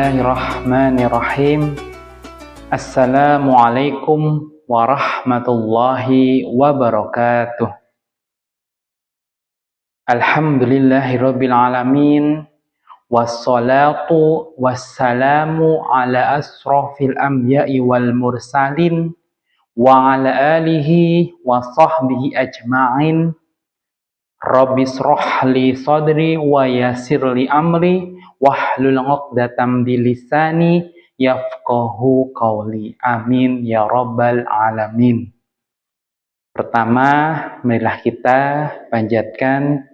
Bismillahirrahmanirrahim. Assalamualaikum warahmatullahi wabarakatuh. Alhamdulillahirabbil alamin. Wassalatu wassalamu ala asrofil anbiya'i wal mursalin wa ala alihi wa sahbihi ajma'in. Rabbi shrah li sadri wa yassir li amri wahlul 'uqdatam bilisani yafqahu qawli. Amin ya rabbal alamin. Pertama, marilah kita panjatkan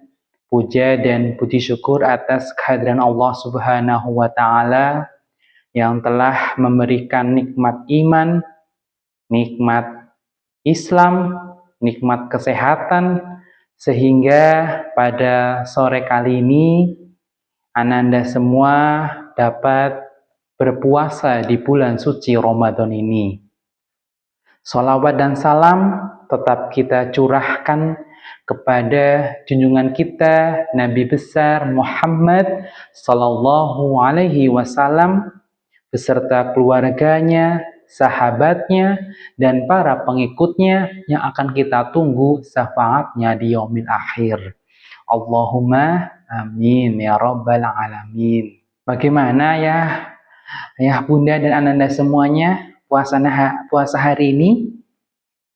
puja dan puji syukur atas kehadiran Allah Subhanahu wa taala yang telah memberikan nikmat iman, nikmat Islam, nikmat kesehatan, sehingga pada sore kali ini Ananda semua dapat berpuasa di bulan suci Ramadan ini. Sholawat dan salam tetap kita curahkan kepada junjungan kita Nabi besar Muhammad sallallahu alaihi wasallam beserta keluarganya, sahabatnya, dan para pengikutnya yang akan kita tunggu syafaatnya di yaumil akhir. Allahumma amin ya rabbal alamin. Bagaimana ya ayah bunda dan ananda semuanya puasa hari ini?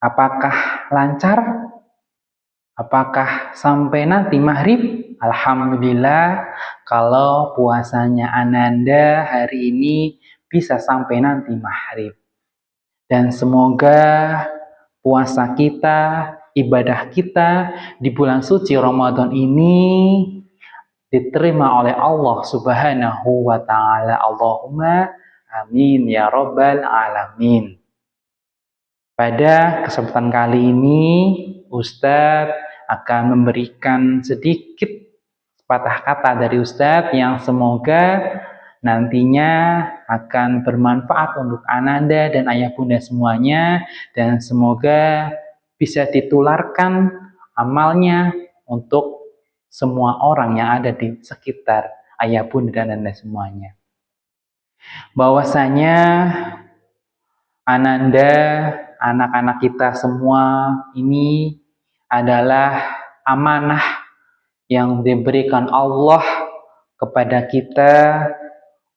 Apakah lancar? Apakah sampai nanti maghrib? Alhamdulillah kalau puasanya ananda hari ini bisa sampai nanti maghrib. Dan semoga puasa kita, ibadah kita di bulan suci Ramadan ini diterima oleh Allah Subhanahu wa taala. Allahumma amin ya rabbal alamin. Pada kesempatan kali ini Ustadz akan memberikan sedikit patah kata dari Ustadz yang semoga nantinya akan bermanfaat untuk ananda dan ayah bunda semuanya, dan semoga bisa ditularkan amalnya untuk semua orang yang ada di sekitar ayah bunda dan ananda semuanya. Bahwasanya ananda, anak-anak kita semua ini adalah amanah yang diberikan Allah kepada kita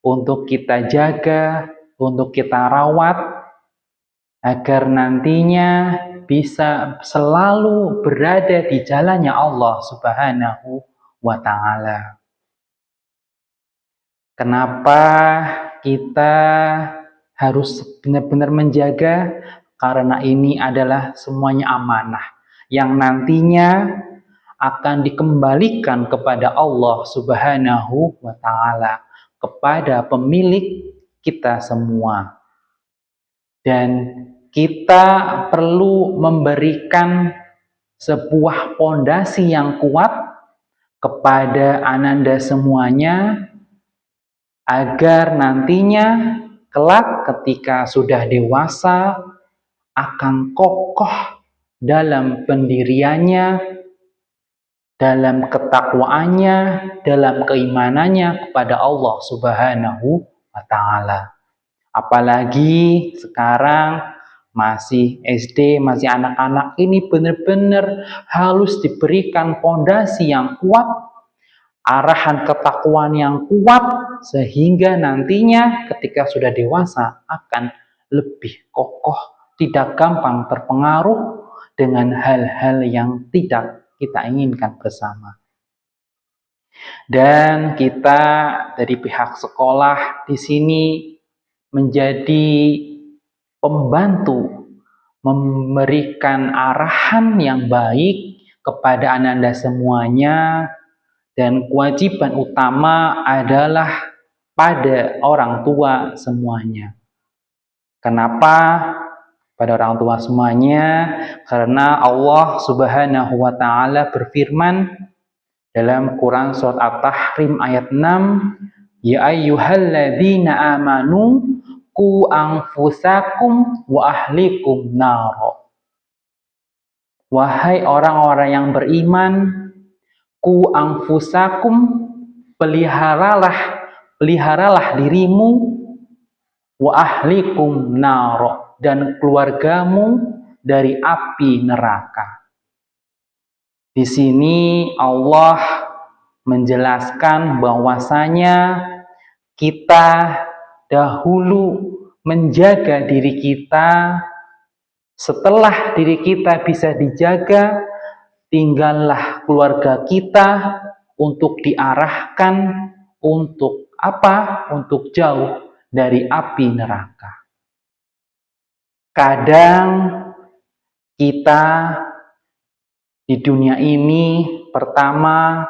untuk kita jaga, untuk kita rawat, agar nantinya bisa selalu berada di jalannya Allah Subhanahu wa ta'ala. Kenapa kita harus benar-benar menjaga? Karena ini adalah semuanya amanah yang nantinya akan dikembalikan kepada Allah Subhanahu wa ta'ala, kepada pemilik kita semua. Dan kita perlu memberikan sebuah pondasi yang kuat kepada ananda semuanya, agar nantinya kelak ketika sudah dewasa akan kokoh dalam pendiriannya, dalam ketakwaannya, dalam keimanannya kepada Allah Subhanahu wa ta'ala. Apalagi sekarang masih SD, masih anak-anak, ini benar-benar harus diberikan pondasi yang kuat, arahan ketakwaan yang kuat, sehingga nantinya ketika sudah dewasa akan lebih kokoh, tidak gampang terpengaruh dengan hal-hal yang tidak kita inginkan bersama. Dan kita dari pihak sekolah di sini menjadi pembantu, memberikan arahan yang baik kepada ananda semuanya, dan kewajiban utama adalah pada orang tua semuanya. Kenapa pada orang tua semuanya? Karena Allah Subhanahu wa ta'ala berfirman dalam Quran surat At-Tahrim ayat 6, ya ayyuhalladzina amanu qu anfusakum wa ahlikum naro. Wahai orang-orang yang beriman, qu anfusakum, peliharalah, peliharalah dirimu wa ahlikum naro, dan keluargamu dari api neraka. Di sini Allah menjelaskan bahwasanya kita dahulu menjaga diri kita. Setelah diri kita bisa dijaga, tinggallah keluarga kita untuk diarahkan untuk apa? Untuk jauh dari api neraka. Kadang kita di dunia ini pertama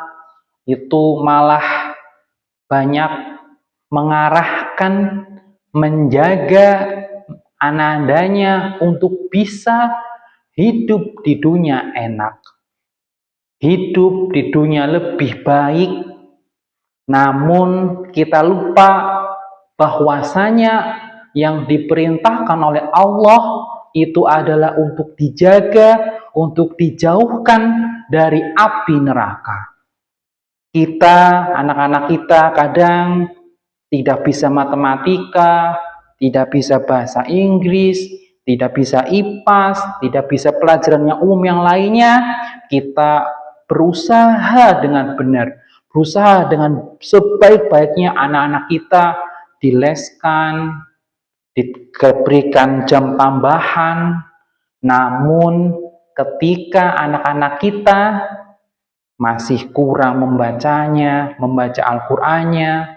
itu malah banyak mengarahkan, menjaga anandanya untuk bisa hidup di dunia enak, hidup di dunia lebih baik. Namun kita lupa bahwasanya yang diperintahkan oleh Allah itu adalah untuk dijaga, untuk dijauhkan dari api neraka. Kita, anak-anak kita kadang tidak bisa matematika, tidak bisa bahasa Inggris, tidak bisa IPAS, tidak bisa pelajaran yang umum yang lainnya. Kita berusaha dengan benar, berusaha dengan sebaik-baiknya anak-anak kita dileskan, diberikan jam tambahan. Namun ketika anak-anak kita masih kurang membacanya, membaca Al-Qur'annya,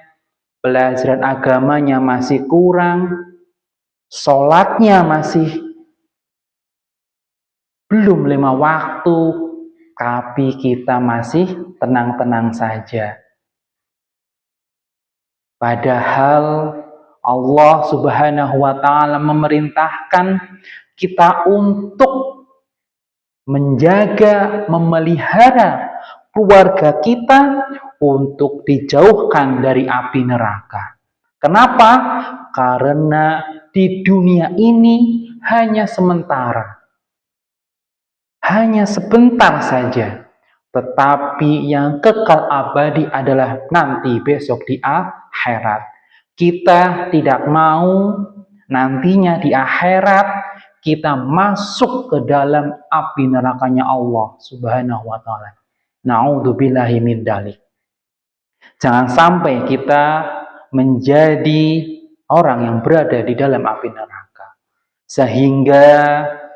pelajaran agamanya masih kurang, sholatnya masih belum 5 waktu, tapi kita masih tenang-tenang saja. Padahal Allah Subhanahu wa Ta'ala memerintahkan kita untuk menjaga, memelihara keluarga kita untuk dijauhkan dari api neraka. Kenapa? Karena di dunia ini hanya sementara, hanya sebentar saja. Tetapi yang kekal abadi adalah nanti besok di akhirat. Kita tidak mau nantinya di akhirat kita masuk ke dalam api nerakanya Allah Subhanahu wa Ta'ala. Na'udzubillahi min dzalik. Jangan sampai kita menjadi orang yang berada di dalam api neraka. Sehingga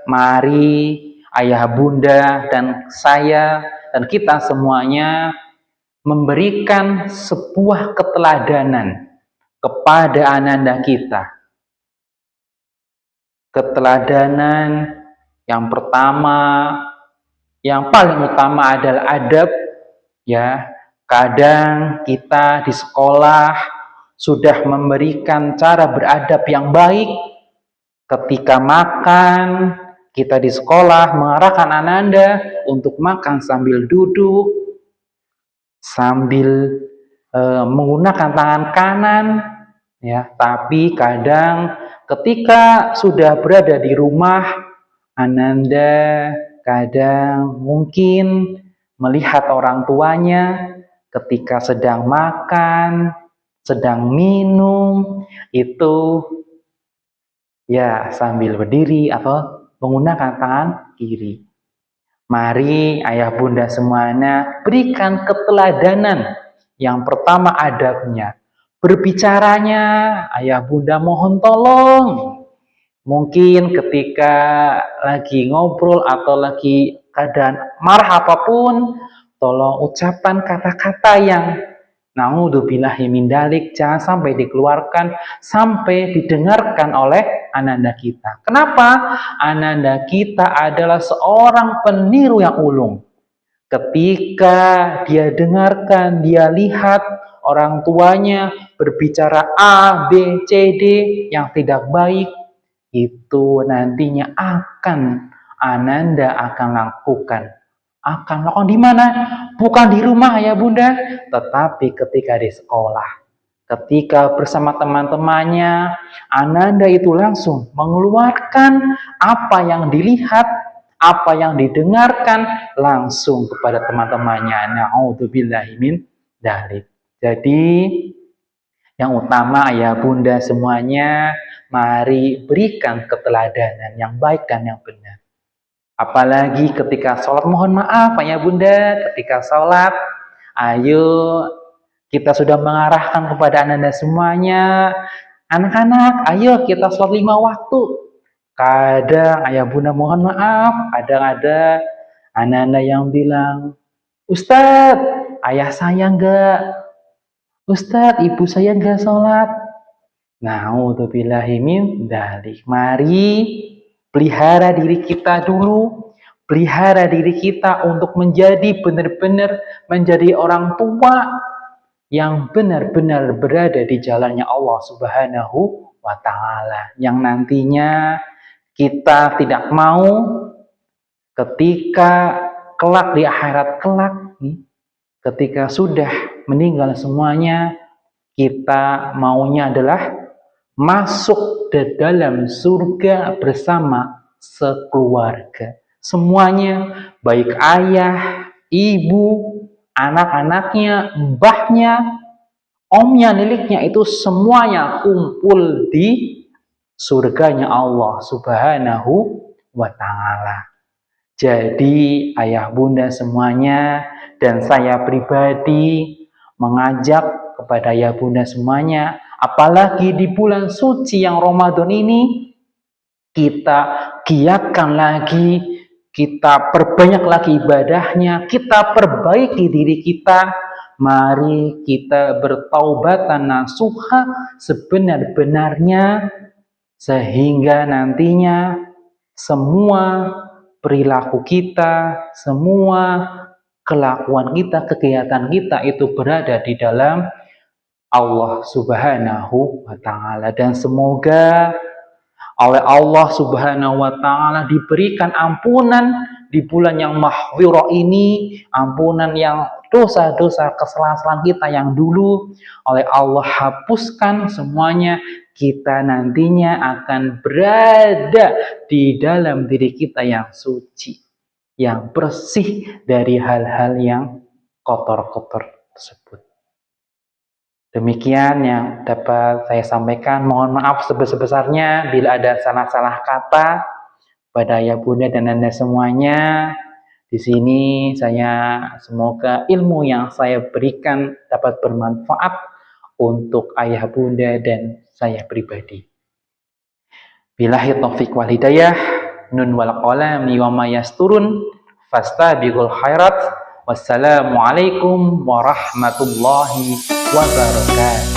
mari ayah bunda dan saya dan kita semuanya memberikan sebuah keteladanan kepada ananda kita. Keteladanan yang pertama, yang paling utama adalah adab, ya. Kadang kita di sekolah sudah memberikan cara beradab yang baik. Ketika makan, kita di sekolah mengarahkan ananda untuk makan sambil duduk, sambil menggunakan tangan kanan, ya. Tapi kadang ketika sudah berada di rumah, ananda kadang mungkin melihat orang tuanya ketika sedang makan, sedang minum, itu ya sambil berdiri atau menggunakan tangan kiri. Mari ayah bunda semuanya berikan keteladanan. Yang pertama adabnya. Berbicaranya, ayah bunda mohon tolong. Mungkin ketika lagi ngobrol atau lagi keadaan marah apapun, tolong ucapan kata-kata yang na'udzubillahi min dzalik, jangan sampai dikeluarkan, sampai didengarkan oleh ananda kita. Kenapa? Ananda kita adalah seorang peniru yang ulung. Ketika dia dengarkan, dia lihat orang tuanya berbicara A, B, C, D yang tidak baik, itu nantinya ananda akan lakukan. Akan lakukan di mana? Bukan di rumah ya bunda, tetapi ketika di sekolah. Ketika bersama teman-temannya, ananda itu langsung mengeluarkan apa yang dilihat, apa yang didengarkan langsung kepada teman-temannya. Na'udzubillahi min dzalik. Jadi Yang utama ayah bunda semuanya, mari berikan keteladanan yang baik dan yang benar. Apalagi ketika sholat, mohon maaf ayah bunda, ketika sholat, ayo kita sudah mengarahkan kepada anda semuanya, anak-anak, ayo kita sholat 5 waktu. Kadang ayah bunda mohon maaf, kadang ada anak-anak yang bilang, Ustadz, ayah saya enggak, Ustadz, ibu saya enggak sholat. Na'udzubillahi min dzalik. Mari pelihara diri kita dulu, pelihara diri kita untuk menjadi benar-benar menjadi orang tua yang benar-benar berada di jalannya Allah Subhanahu wa Ta'ala, yang nantinya kita tidak mau ketika kelak di akhirat kelak, ketika sudah meninggal semuanya, kita maunya adalah masuk ke dalam surga bersama sekeluarga. Semuanya, baik ayah, ibu, anak-anaknya, mbahnya, omnya, liliknya, itu semuanya kumpul di surganya Allah Subhanahu wa Ta'ala. Jadi ayah bunda semuanya dan saya pribadi mengajak kepada ayah bunda semuanya, apalagi di bulan suci yang Ramadan ini, kita giatkan lagi, kita perbanyak lagi ibadahnya, kita perbaiki diri kita. Mari kita bertaubatan nasuha sebenar-benarnya, sehingga nantinya semua perilaku kita, semua kelakuan kita, kegiatan kita itu berada di dalam Allah Subhanahu wa Ta'ala. Dan semoga oleh Allah Subhanahu wa Ta'ala diberikan ampunan di bulan yang mahwirah ini, ampunan yang dosa-dosa kesalahan kita yang dulu oleh Allah hapuskan semuanya. Kita nantinya akan berada di dalam diri kita yang suci, yang bersih dari hal-hal yang kotor-kotor tersebut. Demikian yang dapat saya sampaikan. Mohon maaf sebesar-besarnya bila ada salah-salah kata pada ayah bunda dan anda semuanya. Di sini saya semoga ilmu yang saya berikan dapat bermanfaat untuk ayah bunda dan saya pribadi. Billahi taufiq wal hidayah. Nun wal qalami wa ma yasturun fastabiqul khairat. Wassalamualaikum warahmatullahi wabarakatuh.